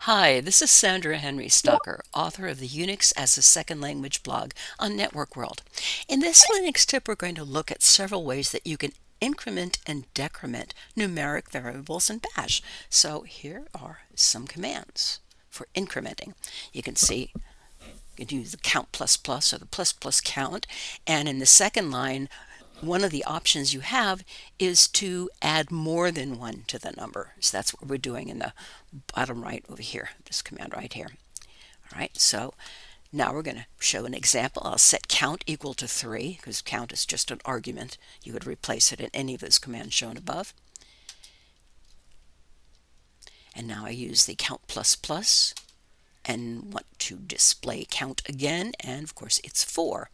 Hi, this is Sandra Henry Stocker, author of the Unix as a Second Language blog on Network World. In this Linux tip, we're going to look at several ways that you can increment and decrement numeric variables in Bash. So here are some commands for incrementing. You can see you can use the count plus plus or the plus plus count, and in the second line, one of the options you have is to add more than one to the number. So that's what we're doing in the bottom right over here, this command right here. All right, so now we're going to show an example. I'll set count equal to 3 because count is just an argument. You would replace it in any of those commands shown above. And now I use the count plus plus and want to display count again, and of course it's 4.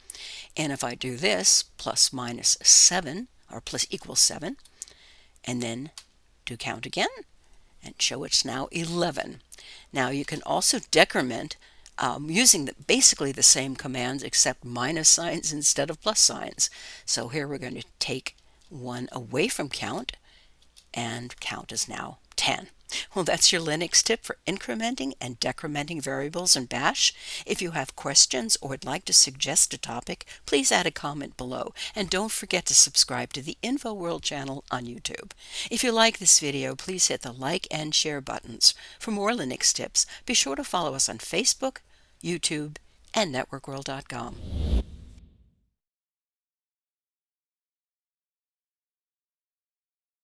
And if I do this, plus minus 7, or plus equals 7, and then do count again, and show it's now 11. Now you can also decrement using basically the same commands except minus signs instead of plus signs. So here we're going to take 1 away from count, and count is now 10. Well, that's your Linux tip for incrementing and decrementing variables in Bash. If you have questions or would like to suggest a topic, please add a comment below. And don't forget to subscribe to the InfoWorld channel on YouTube. If you like this video, please hit the like and share buttons. For more Linux tips, be sure to follow us on Facebook, YouTube, and networkworld.com.